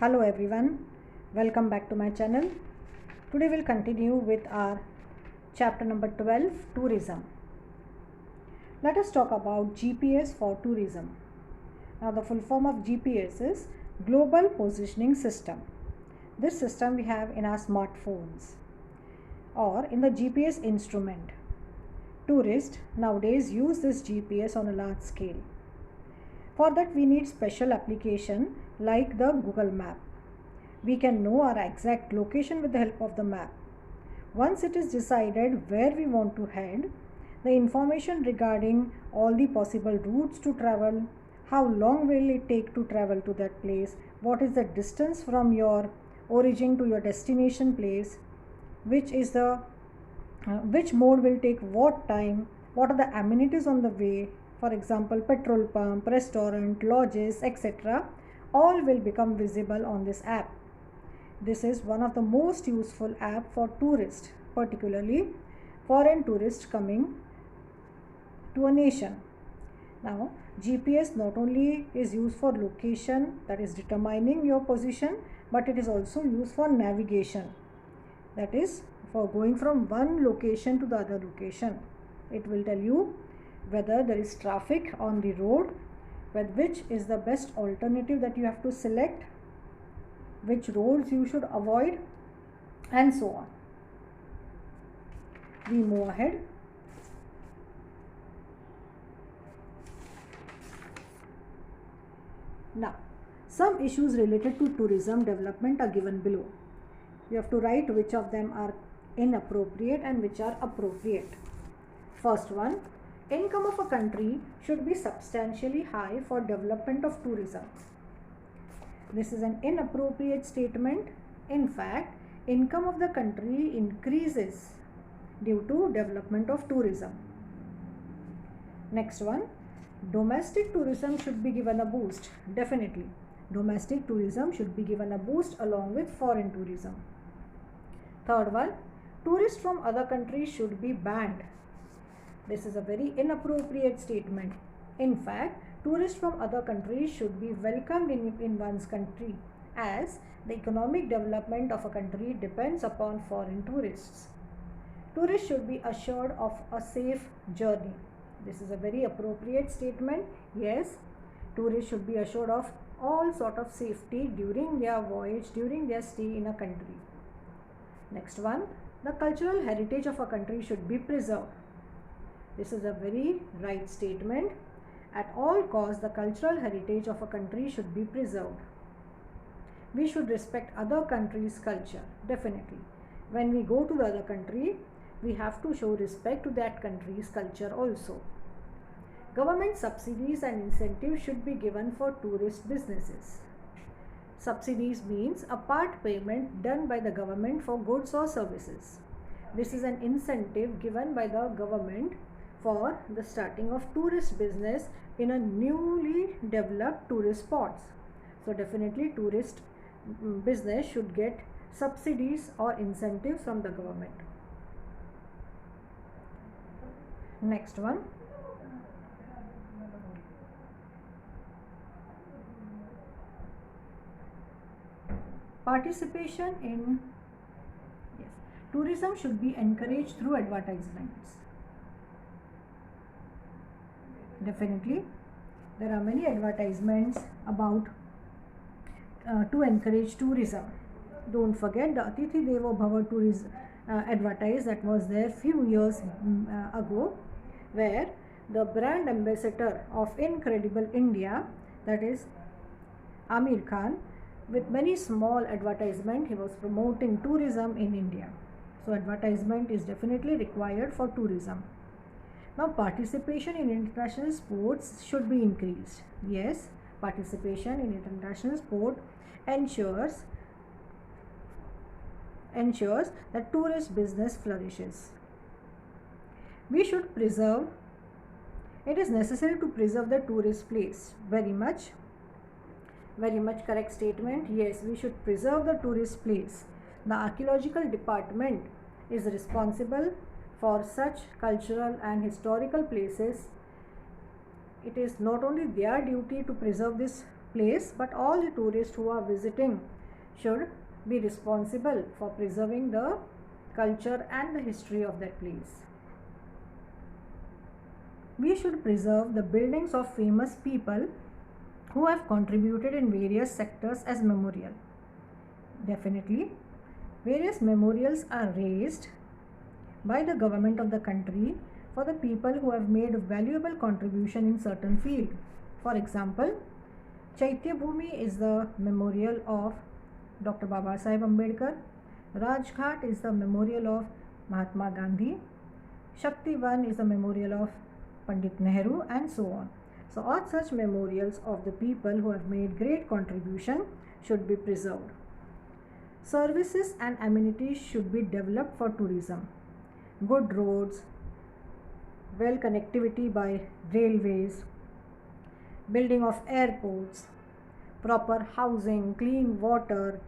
Hello everyone, welcome back to my channel. Today we'll continue with our chapter number 12, tourism. Let us talk about GPS for tourism. Now the full form of GPS is Global Positioning System. This system we have in our smartphones or in the GPS instrument. Tourists nowadays use this GPS on a large scale. For that we need special application like the Google Map. We can know our exact location with the help of the map. Once it is decided where we want to head, the information regarding all the possible routes to travel, how long will it take to travel to that place, what is the distance from your origin to your destination place, which mode will take what time, what are the amenities on the way, for example petrol pump, restaurant, lodges, etc. all will become visible on this app. This is one of the most useful app for tourists, particularly foreign tourists coming to a nation. Now GPS not only is used for location, that is determining your position, but it is also used for navigation, that is for going from one location to the other location. It will tell you whether there is traffic on the road, which is the best alternative that you have to select, which roads you should avoid, and so on. We move ahead. Now, some issues related to tourism development are given below. You have to write which of them are inappropriate and which are appropriate. First one, income of a country should be substantially high for development of tourism. This is an inappropriate statement. In fact, income of the country increases due to development of tourism. Next one, domestic tourism should be given a boost. Definitely, domestic tourism should be given a boost along with foreign tourism. Third one, tourists from other countries should be banned. This is a very inappropriate statement. In fact, tourists from other countries should be welcomed in one's country, as the economic development of a country depends upon foreign tourists. Tourists should be assured of a safe journey. This is a very appropriate statement. Yes, tourists should be assured of all sort of safety during their voyage, during their stay in a country. Next one, the cultural heritage of a country should be preserved. This is a very right statement. At all costs, the cultural heritage of a country should be preserved. We should respect other countries' culture, definitely. When we go to the other country, we have to show respect to that country's culture also. Government subsidies and incentives should be given for tourist businesses. Subsidies means a part payment done by the government for goods or services. This is an incentive given by the government for the starting of tourist business in a newly developed tourist spots. So definitely tourist business should get subsidies or incentives from the government. Next one, participation in tourism should be encouraged through advertisements. Definitely, there are many advertisements about to encourage tourism. Don't forget the Atithi Devo Bhava tourism advertise that was there few years ago, where the brand ambassador of Incredible India, that is Amir Khan, with many small advertisement, he was promoting tourism in India. So advertisement is definitely required for tourism. Now participation in international sports should be increased. Yes, participation in international sport ensures that tourist business flourishes. We should preserve, it is necessary to preserve the tourist place. Very much correct statement. Yes, we should preserve the tourist place. The archaeological department is responsible for such cultural and historical places. It is not only their duty to preserve this place, but all the tourists who are visiting should be responsible for preserving the culture and the history of that place. We should preserve the buildings of famous people who have contributed in various sectors as memorial. Definitely, various memorials are raised by the government of the country for the people who have made a valuable contribution in certain field. For example, Chaitya Bhumi is the memorial of Dr. Baba Sahib Ambedkar. Rajghat is the memorial of Mahatma Gandhi. Shakti Van is the memorial of Pandit Nehru, and so on. So all such memorials of the people who have made great contribution should be preserved. Services and amenities should be developed for tourism. Good roads, well connectivity by railways, building of airports, proper housing, clean water,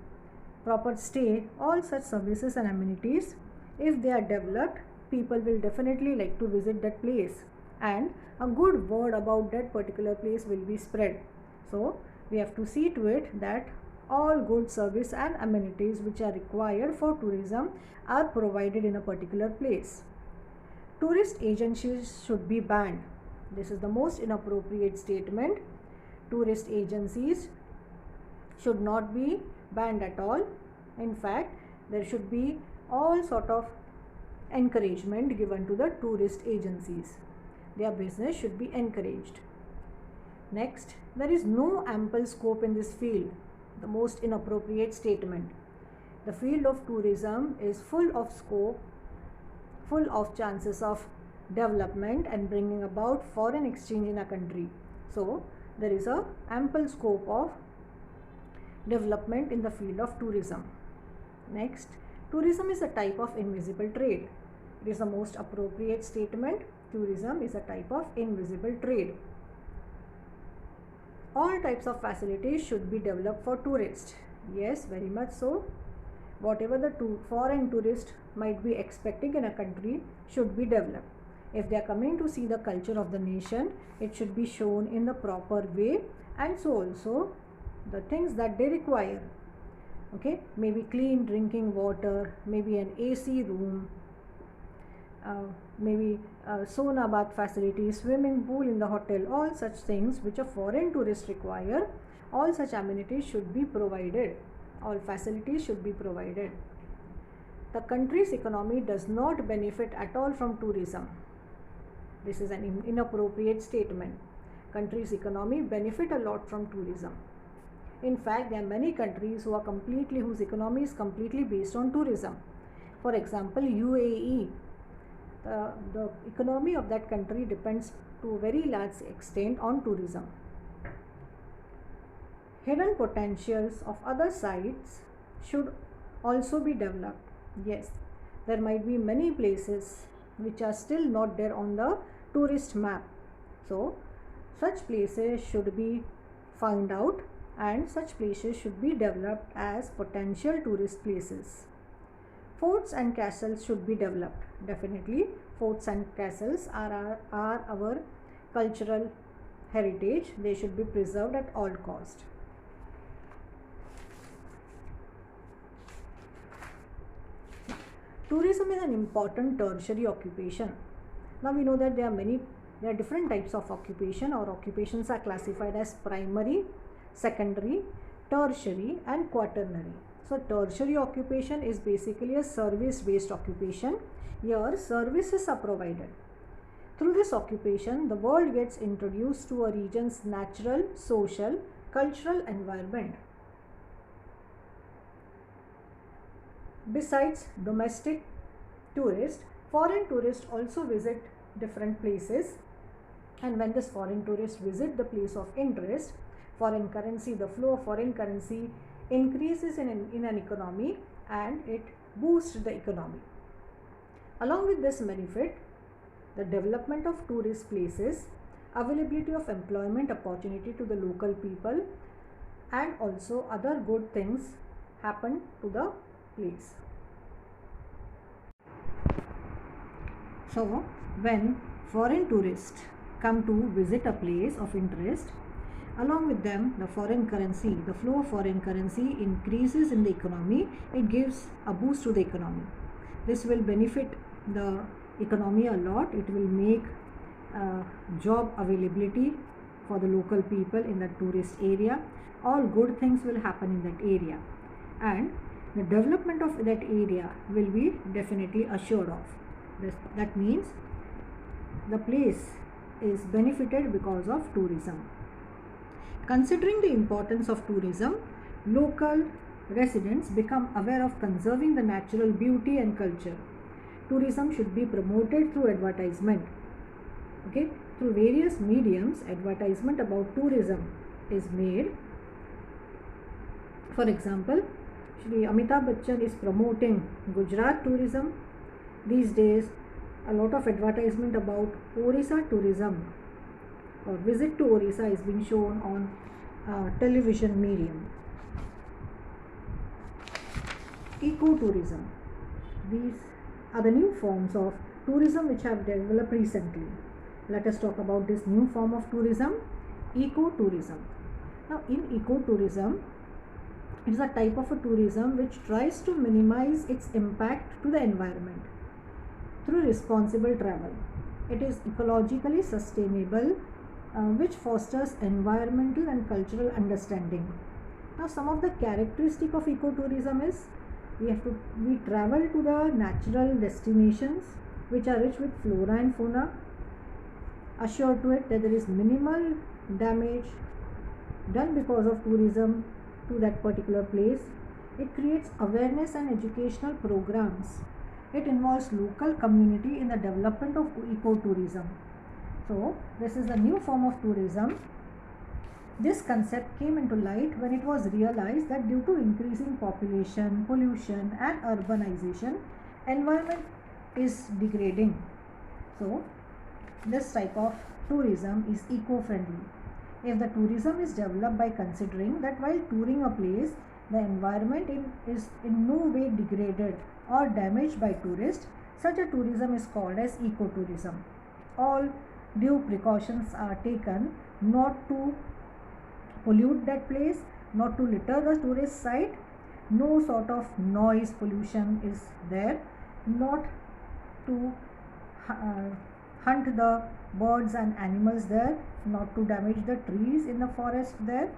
proper stay, all such services and amenities, if they are developed, people will definitely like to visit that place, and a good word about that particular place will be spread. So we have to see to it that all good service and amenities which are required for tourism are provided in a particular place. Tourist agencies should be banned. This is the most inappropriate statement. Tourist agencies should not be banned at all. In fact, there should be all sort of encouragement given to the tourist agencies. Their business should be encouraged. Next, there is no ample scope in this field. The most inappropriate statement. The field of tourism is full of scope, full of chances of development and bringing about foreign exchange in a country. So there is a ample scope of development in the field of tourism. Next, tourism is a type of invisible trade. It is the most appropriate statement. Tourism is a type of invisible trade. All types of facilities should be developed for tourists. Yes, very much so. Whatever the foreign tourist might be expecting in a country should be developed. If they are coming to see the culture of the nation, it should be shown in the proper way, and so also the things that they require. Okay, maybe clean drinking water, maybe an AC room, maybe sauna bath facilities, swimming pool in the hotel, all such things which a foreign tourist require, all such amenities should be provided, all facilities should be provided. The country's economy does not benefit at all from tourism. This is an inappropriate statement. Country's economy benefit a lot from tourism. In fact, there are many countries whose economy is completely based on tourism. For example, UAE. The economy of that country depends to a very large extent on tourism. Hidden potentials of other sites should also be developed. Yes, there might be many places which are still not there on the tourist map. So, such places should be found out and such places should be developed as potential tourist places. Forts and castles should be developed. Definitely, forts and castles are our cultural heritage. They should be preserved at all cost. Tourism is an important tertiary occupation. Now we know that there are different types of occupation, or occupations are classified as primary, secondary, tertiary and quaternary. So tertiary occupation is basically a service-based occupation. Here services are provided. Through this occupation, the world gets introduced to a region's natural, social, cultural environment. Besides domestic tourists, foreign tourists also visit different places, and when this foreign tourists visit the place of interest, foreign currency, the flow of foreign currency increases in an economy and it boosts the economy. Along with this benefit, the development of tourist places, availability of employment opportunity to the local people, and also other good things happen to the place. So, when foreign tourists come to visit a place of interest, Along with them, the foreign currency, the flow of foreign currency increases in the economy. It gives a boost to the economy. This will benefit the economy a lot. It will make job availability for the local people in the tourist area. All good things will happen in that area, and the development of that area will be definitely assured of. That means the place is benefited because of tourism. Considering the importance of tourism, local residents become aware of conserving the natural beauty and culture. Tourism should be promoted through advertisement. Okay, through various mediums, advertisement about tourism is made. For example, Shri Amitabh Bachchan is promoting Gujarat tourism. These days, a lot of advertisement about Orissa tourism or visit to Orissa is being shown on television medium. Ecotourism. These are the new forms of tourism which have developed recently. Let us talk about this new form of tourism, ecotourism. Now, in ecotourism, it is a type of a tourism which tries to minimize its impact to the environment through responsible travel. It is ecologically sustainable, which fosters environmental and cultural understanding. Now, some of the characteristics of ecotourism is we travel to the natural destinations which are rich with flora and fauna, assured to it that there is minimal damage done because of tourism to that particular place. It creates awareness and educational programs. It involves local community in the development of ecotourism. So, this is a new form of tourism. This concept came into light when it was realized that due to increasing population, pollution and urbanization, environment is degrading. So, this type of tourism is eco-friendly. If the tourism is developed by considering that while touring a place, the environment is in no way degraded or damaged by tourists, such a tourism is called as ecotourism. All due precautions are taken not to pollute that place, not to litter the tourist site, no sort of noise pollution is there, not to hunt the birds and animals there, not to damage the trees in the forest there.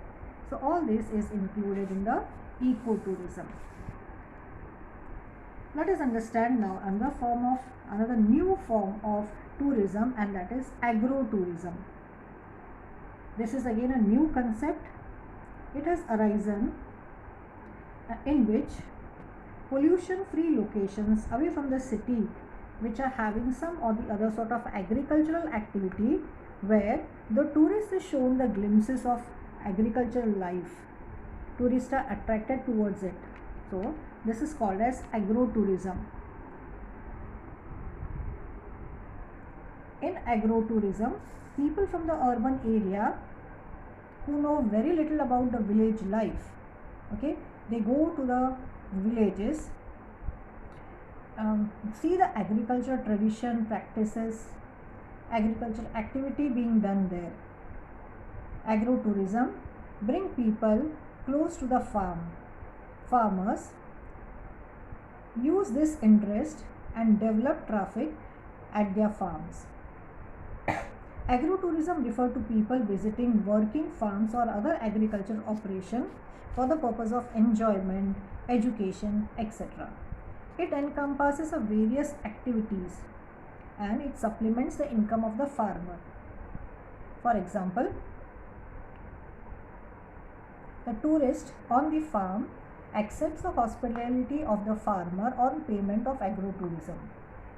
So all this is included in the ecotourism. Let us understand now another new form of tourism, and that is agrotourism. This is again a new concept. It has arisen in which pollution-free locations away from the city which are having some or the other sort of agricultural activity, where the tourist is shown the glimpses of agricultural life. Tourists are attracted towards it. So, this is called as agrotourism. In agrotourism, people from the urban area who know very little about the village life, okay, they go to the villages, see the agriculture tradition, practices, agriculture activity being done there. Agrotourism bring people close to the farm. Farmers use this interest and develop traffic at their farms. Agrotourism refer to people visiting working farms or other agricultural operation for the purpose of enjoyment, education, etc. It encompasses of various activities and it supplements the income of the farmer. For example, the tourist on the farm accepts the hospitality of the farmer on payment of agrotourism.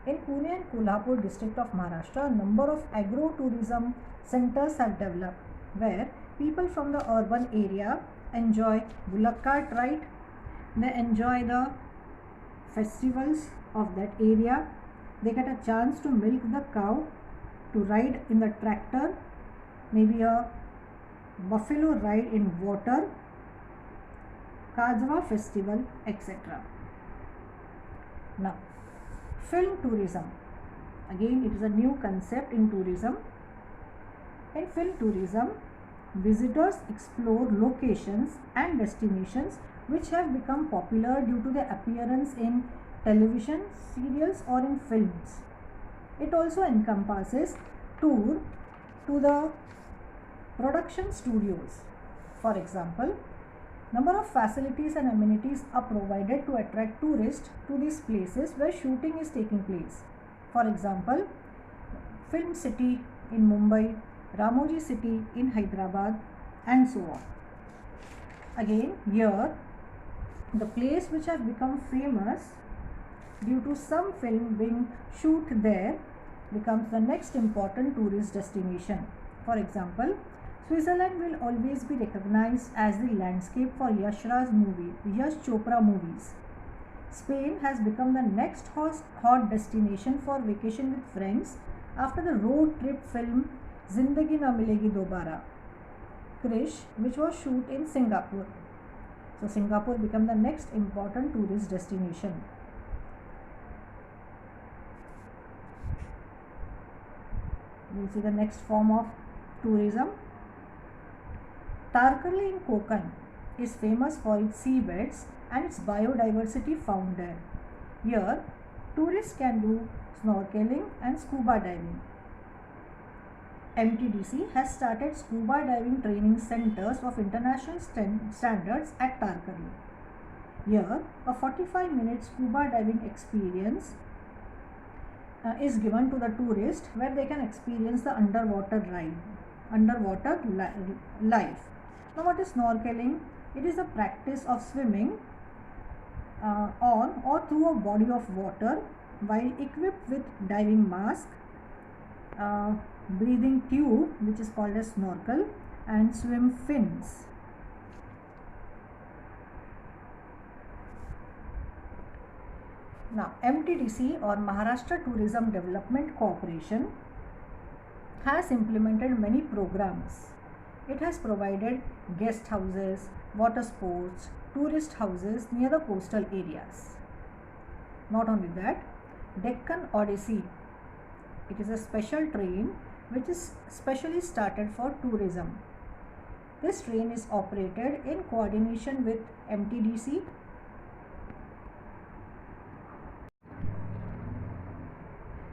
In Pune and Kolhapur district of Maharashtra, a number of agrotourism centers have developed where people from the urban area enjoy bullock cart ride, they enjoy the festivals of that area, they get a chance to milk the cow, to ride in the tractor, maybe a buffalo ride in water, Kajwa festival, etc. Now, film tourism. Again, it is a new concept in tourism. In film tourism, visitors explore locations and destinations which have become popular due to their appearance in television, serials, or in films. It also encompasses tour to the production studios. For example, number of facilities and amenities are provided to attract tourists to these places where shooting is taking place. For example, Film City in Mumbai, Ramoji City in Hyderabad, and so on. Again, here the place which have become famous due to some film being shoot there becomes the next important tourist destination. For example, Switzerland will always be recognized as the landscape for Yash Chopra movies. Spain has become the next hot destination for vacation with friends after the road trip film Zindagi Na Milegi Dobara, Krish, which was shot in Singapore. So Singapore became the next important tourist destination. We'll see the next form of tourism. Tarkarli in Konkan is famous for its seabeds and its biodiversity found there. Here, tourists can do snorkeling and scuba diving. MTDC has started scuba diving training centers of international standards at Tarkarli. Here, a 45-minute scuba diving experience is given to the tourist where they can experience the underwater life. Now, what is snorkeling? It is a practice of swimming on or through a body of water while equipped with diving mask, breathing tube which is called as snorkel, and swim fins. Now, MTDC or Maharashtra Tourism Development Corporation has implemented many programs. It has provided guest houses, water sports, tourist houses near the coastal areas. Not only that, Deccan Odyssey, it is a special train which is specially started for tourism. This train is operated in coordination with MTDC.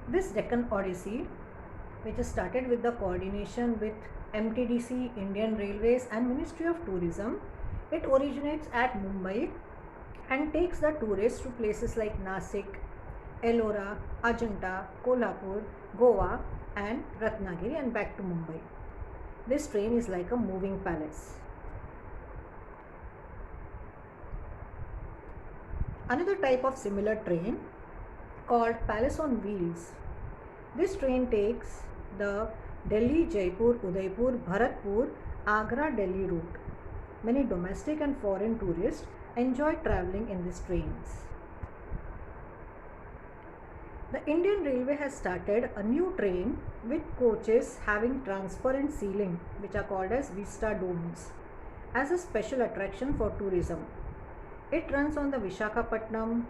This Deccan Odyssey, which is started with the coordination with MTDC, Indian Railways and Ministry of Tourism, it originates at Mumbai and takes the tourists to places like Nasik, Ellora, Ajanta, Kolhapur, Goa and Ratnagiri and back to Mumbai. This train is like a moving palace. Another type of similar train called Palace on Wheels. This train takes the Delhi, Jaipur, Udaipur, Bharatpur, Agra, Delhi route. Many domestic and foreign tourists enjoy travelling in these trains. The Indian Railway has started a new train with coaches having transparent ceiling, which are called as Vista Domes, as a special attraction for tourism. It runs on the Visakhapatnam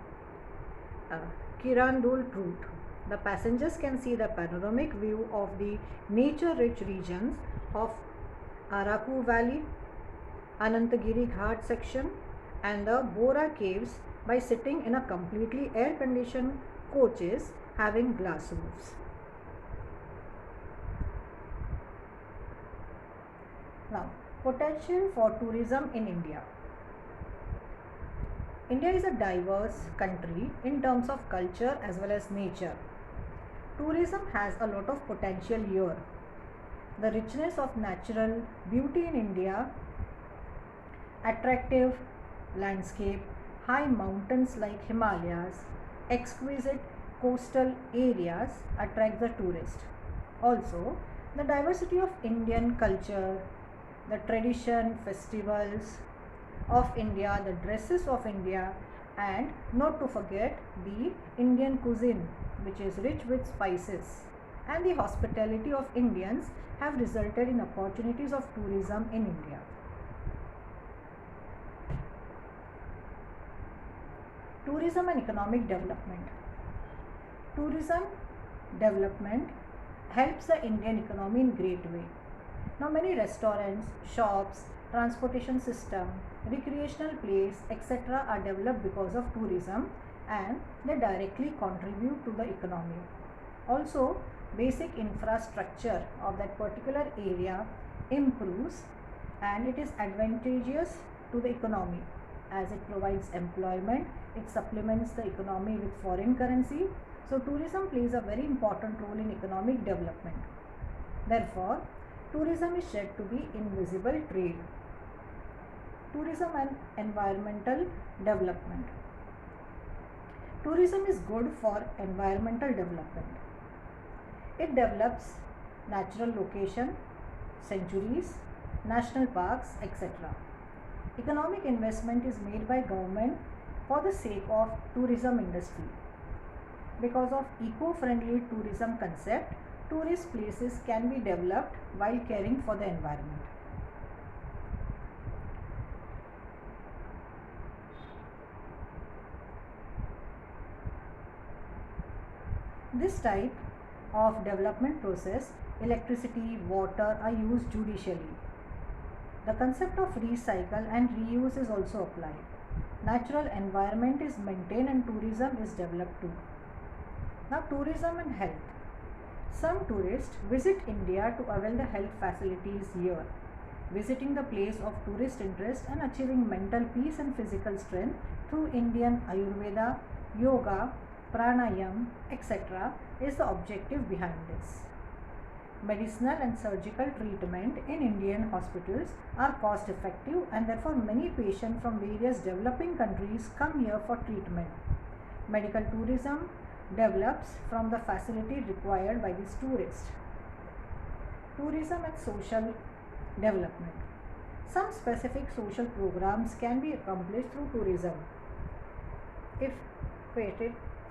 Kirandul route. The passengers can see the panoramic view of the nature-rich regions of Araku Valley, Anantagiri Ghat section and the Bora caves by sitting in a completely air-conditioned coaches having glass roofs. Now, potential for tourism in India. India is a diverse country in terms of culture as well as nature. Tourism has a lot of potential here. The richness of natural beauty in India, attractive landscape, high mountains like Himalayas, exquisite coastal areas attract the tourist. Also, the diversity of Indian culture, the tradition, festivals of India, the dresses of India, and not to forget the Indian cuisine, which is rich with spices, and the hospitality of Indians have resulted in opportunities of tourism in India. Tourism and economic development. Tourism development helps the Indian economy in great way. Now many restaurants, shops, transportation system, recreational place, etc. are developed because of tourism, and they directly contribute to the economy. Also, basic infrastructure of that particular area improves, and it is advantageous to the economy as it provides employment, it supplements the economy with foreign currency. So tourism plays a very important role in economic development. Therefore, tourism is said to be invisible trade. Tourism and environmental development. Tourism is good for environmental development. It develops natural location, sanctuaries, national parks, etc. Economic investment is made by government for the sake of tourism industry. Because of eco-friendly tourism concept, tourist places can be developed while caring for the environment. This type of development process, electricity, water are used judicially. The concept of recycle and reuse is also applied. Natural environment is maintained and tourism is developed too. Now tourism and health. Some tourists visit India to avail the health facilities here, visiting the place of tourist interest and achieving mental peace and physical strength through Indian Ayurveda, yoga, pranayam, etc. is the objective behind this. Medicinal and surgical treatment in Indian hospitals are cost effective, and therefore many patients from various developing countries come here for treatment. Medical tourism develops from the facility required by these tourists. Tourism and social development. Some specific social programs can be accomplished through tourism. If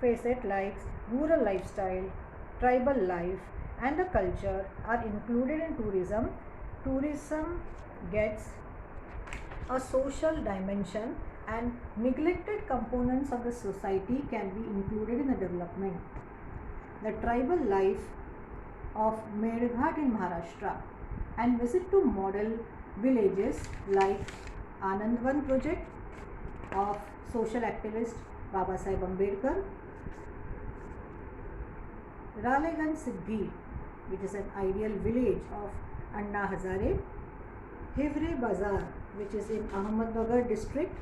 facet like rural lifestyle, tribal life and the culture are included in tourism, tourism gets a social dimension and neglected components of the society can be included in the development. The tribal life of Medghat in Maharashtra and visit to model villages like Anandvan project of social activist Babasaheb Ambedkar, Raleganj Siddhi, which is an ideal village of Anna Hazare, Hivre Bazar, which is in Ahmednagar district,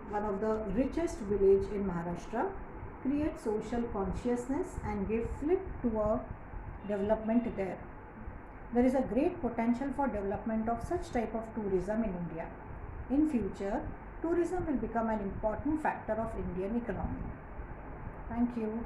one of the richest village in Maharashtra, create social consciousness and give flip to a development there. There is a great potential for development of such type of tourism in India. In future, tourism will become an important factor of Indian economy. Thank you.